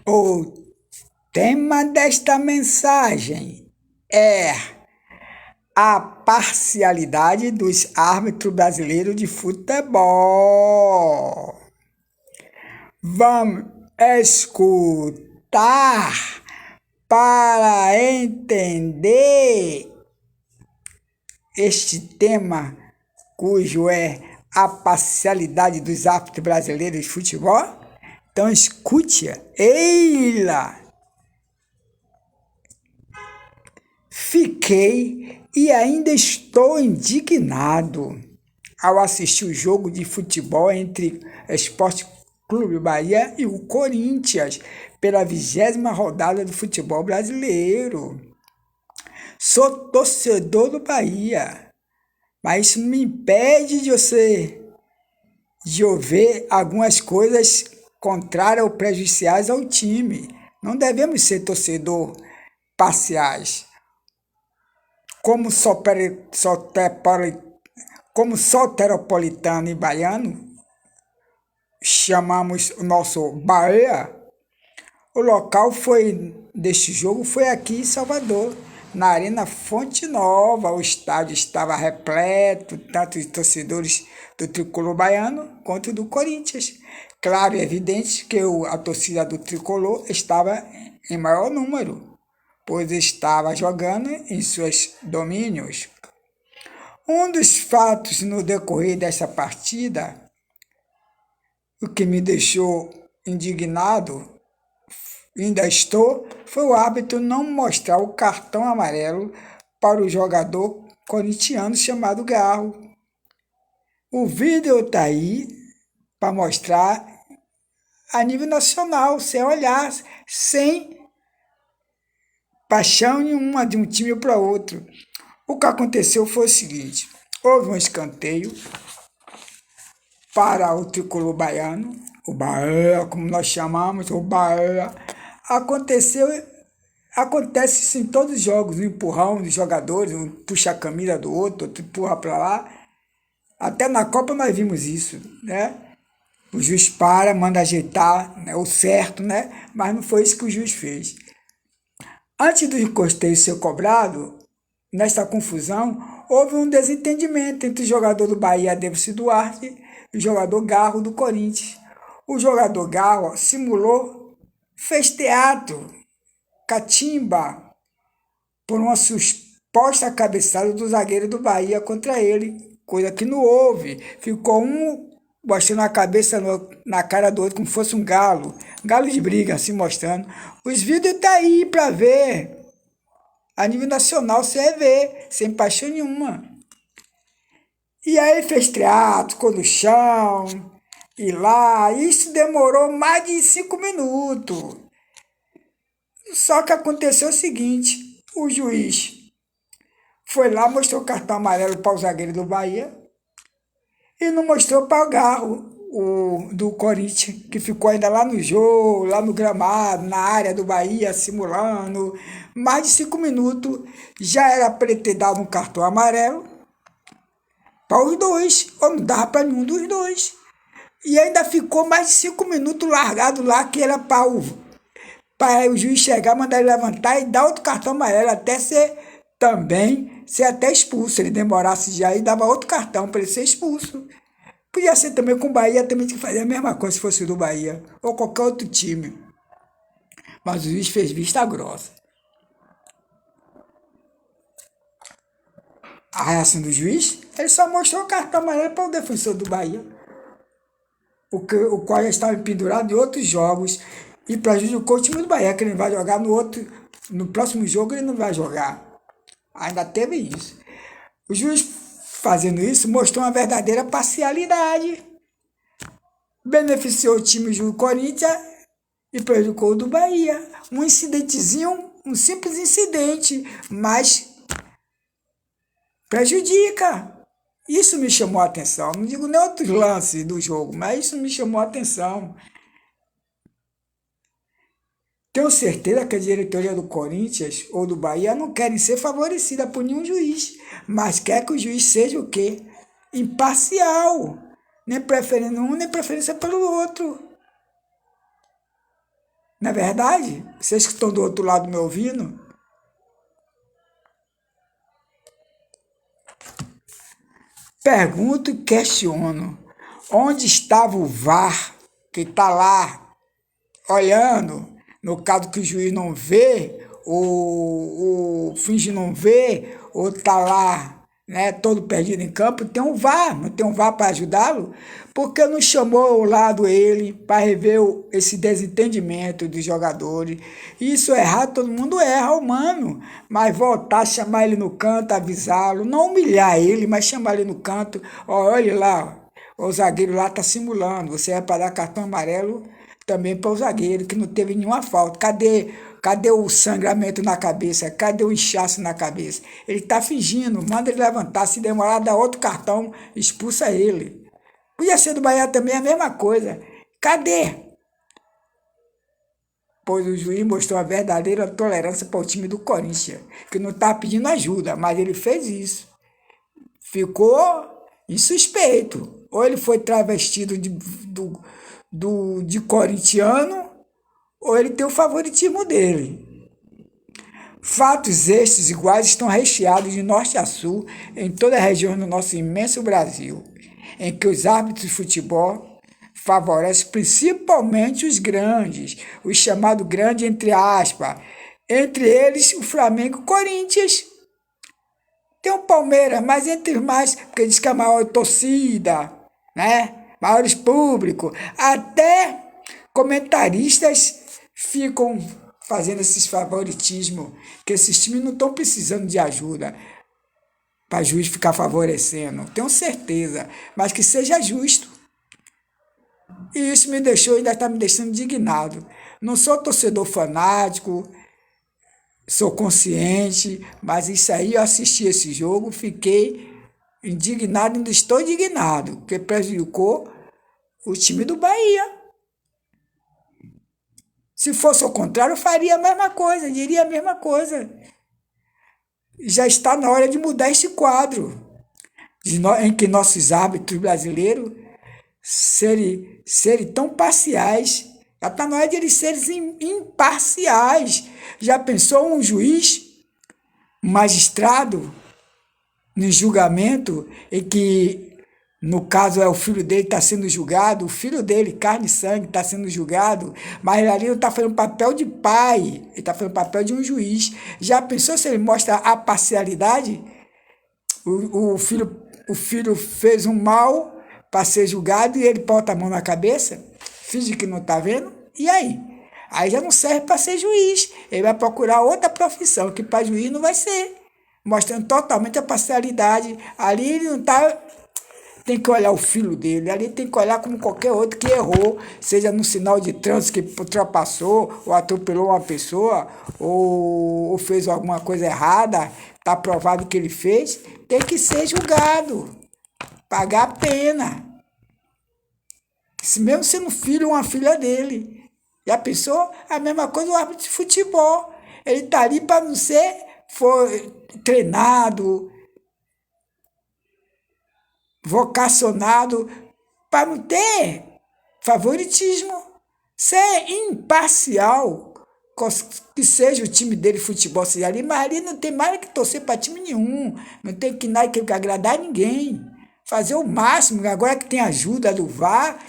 O tema desta mensagem é a parcialidade dos árbitros brasileiros de futebol. Vamos escutar para entender este tema, cujo é a parcialidade dos árbitros brasileiros de futebol. Então escute, eila! Fiquei e ainda estou indignado ao assistir o jogo de futebol entre Esporte Clube Bahia e o Corinthians pela 20ª rodada do futebol brasileiro. Sou torcedor do Bahia, mas isso não me impede de eu ver algumas coisas contrárias ou prejudiciais ao time. Não devemos ser torcedor parciais. Como soteropolitano e baiano, chamamos o nosso Bahia. O local deste jogo foi aqui em Salvador, na Arena Fonte Nova. O estádio estava repleto, tanto de torcedores do tricolor baiano quanto do Corinthians. Claro e evidente que a torcida do tricolor estava em maior número, pois estava jogando em seus domínios. Um dos fatos no decorrer dessa partida, o que me deixou indignado, ainda estou, foi o árbitro não mostrar o cartão amarelo para o jogador corintiano chamado Garro. O vídeo está aí para mostrar a nível nacional, sem olhar, sem paixão nenhuma de um time para outro. O que aconteceu foi o seguinte: houve um escanteio para o tricolor baiano, o Bahia, como nós chamamos, o Bahia. Acontece isso em todos os jogos, um empurrão dos jogadores, um puxa a camisa do outro empurra para lá. Até na Copa nós vimos isso, né? O juiz manda ajeitar, né, o certo, né? Mas não foi isso que o juiz fez. Antes do encosteio ser cobrado, nesta confusão, houve um desentendimento entre o jogador do Bahia, Davidson Duarte, e o jogador Garro do Corinthians. O jogador Garro simulou, fez teatro, catimba, por uma suposta cabeçada do zagueiro do Bahia contra ele, coisa que não houve. Ficou um mostrando a cabeça na cara do outro como fosse um galo de briga, assim mostrando. Os vídeos tá aí para ver. A nível nacional você vai ver, sem paixão nenhuma. E aí fez teatro, ficou no chão, e lá, isso demorou mais de 5 minutos. Só que aconteceu o seguinte: o juiz foi lá, mostrou o cartão amarelo para o zagueiro do Bahia e não mostrou para o Garro, do Corinthians, que ficou ainda lá no jogo, lá no gramado, na área do Bahia, simulando. Mais de 5 minutos, já era para ele ter dado um cartão amarelo para os dois, ou não dava para nenhum dos dois. E ainda ficou mais de 5 minutos largado lá, que era para o juiz chegar, mandar ele levantar e dar outro cartão amarelo, até ser até expulso. Ele demorasse já e dava outro cartão para ele ser expulso. Podia ser também com o Bahia, também tinha que fazer a mesma coisa se fosse do Bahia, ou qualquer outro time. Mas o juiz fez vista grossa. A reação do juiz, ele só mostrou o cartão amarelo para o defensor do Bahia, o qual já estava pendurado em outros jogos e prejudicou o time do Bahia, que ele vai jogar no próximo jogo ele não vai jogar. Ainda teve isso. O juiz, fazendo isso, mostrou uma verdadeira parcialidade. Beneficiou o time do Corinthians e prejudicou o do Bahia. Um incidentezinho, um simples incidente, mas prejudica. Isso me chamou a atenção. Não digo nem outros lances do jogo, mas isso me chamou a atenção. Tenho certeza que a diretoria do Corinthians ou do Bahia não querem ser favorecida por nenhum juiz, mas quer que o juiz seja o quê? Imparcial, nem preferindo um, nem preferência pelo outro. Não é verdade? Vocês que estão do outro lado me ouvindo, pergunto e questiono. Onde estava o VAR que está lá olhando, no caso que o juiz não vê, ou finge não ver, ou está lá, né, todo perdido em campo, tem um VAR, não tem um VAR para ajudá-lo? Porque não chamou ao lado ele para rever esse desentendimento dos jogadores? Isso é errado, todo mundo erra, humano, mas voltar, chamar ele no canto, avisá-lo, não humilhar ele, mas chamar ele no canto, ó, olha lá, o zagueiro lá está simulando, você vai para dar cartão amarelo também para o zagueiro, que não teve nenhuma falta. Cadê o sangramento na cabeça? Cadê o inchaço na cabeça? Ele está fingindo, manda ele levantar, se demorar, dá outro cartão, expulsa ele. Podia ser do Bahia também a mesma coisa. Cadê? Pois o juiz mostrou a verdadeira tolerância para o time do Corinthians, que não estava pedindo ajuda, mas ele fez isso. Ficou insuspeito. Ou ele foi travestido de corintiano, ou ele tem o favoritismo dele. Fatos estes iguais estão recheados de norte a sul em toda a região do nosso imenso Brasil, em que os árbitros de futebol favorecem principalmente os grandes, os chamados grandes entre aspas, entre eles o Flamengo e o Corinthians. Tem o Palmeiras, mas entre os mais, porque diz que é a maior torcida, né? Maiores público, até comentaristas ficam fazendo esses favoritismos, que esses times não estão precisando de ajuda para juiz ficar favorecendo, tenho certeza, mas que seja justo. E isso me deixou, ainda está me deixando indignado. Não sou torcedor fanático, sou consciente, mas isso aí eu assisti esse jogo, fiquei indignado, ainda estou indignado, porque prejudicou o time do Bahia. Se fosse ao contrário, eu faria a mesma coisa, diria a mesma coisa. Já está na hora de mudar esse quadro, em que nossos árbitros brasileiros serem tão parciais. Já está na hora de eles serem imparciais. Já pensou um juiz, um magistrado, no julgamento, em que, no caso, é o filho dele que está sendo julgado, o filho dele, carne e sangue, está sendo julgado, mas ele ali não está fazendo papel de pai, ele está fazendo papel de um juiz. Já pensou se ele mostra a parcialidade? O filho fez um mal para ser julgado e ele bota a mão na cabeça, finge que não está vendo, e aí? Aí já não serve para ser juiz, ele vai procurar outra profissão, que para juiz não vai ser, mostrando totalmente a parcialidade. Ali ele não está. Tem que olhar o filho dele, ali tem que olhar como qualquer outro que errou, seja no sinal de trânsito que ultrapassou, ou atropelou uma pessoa, ou fez alguma coisa errada, está provado que ele fez, tem que ser julgado, pagar a pena. Mesmo sendo filho ou uma filha dele. Já pensou? A mesma coisa o árbitro de futebol. Ele está ali para não ser treinado, vocacionado, para não ter favoritismo, ser imparcial, que seja o time dele de futebol, seja ali, mas ali não tem mais que torcer para time nenhum, não tem que nada que agradar ninguém, fazer o máximo, agora que tem ajuda do VAR,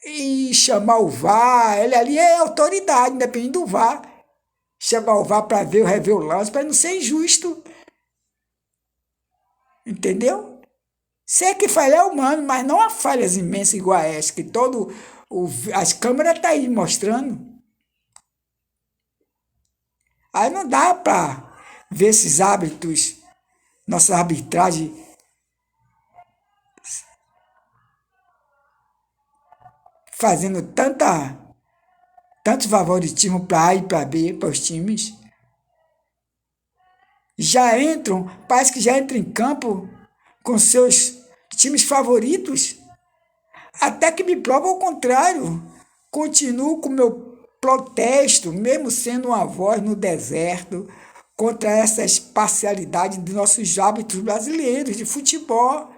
e chamar o VAR, ele ali é autoridade, independente do VAR, chamar o VAR para rever o lance, para não ser injusto, entendeu? Sei que falha é humano, mas não há falhas imensas igual a essa, que as câmeras estão aí mostrando. Aí não dá para ver esses hábitos, nossa arbitragem fazendo tanto favoritismo para A e para B, para os times. Parece que já entram em campo com seus times favoritos, até que me prova o contrário. Continuo com meu protesto, mesmo sendo uma voz no deserto, contra essas parcialidades de nossos hábitos brasileiros de futebol.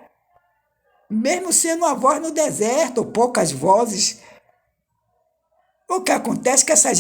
Mesmo sendo uma voz no deserto, ou poucas vozes. O que acontece é que essa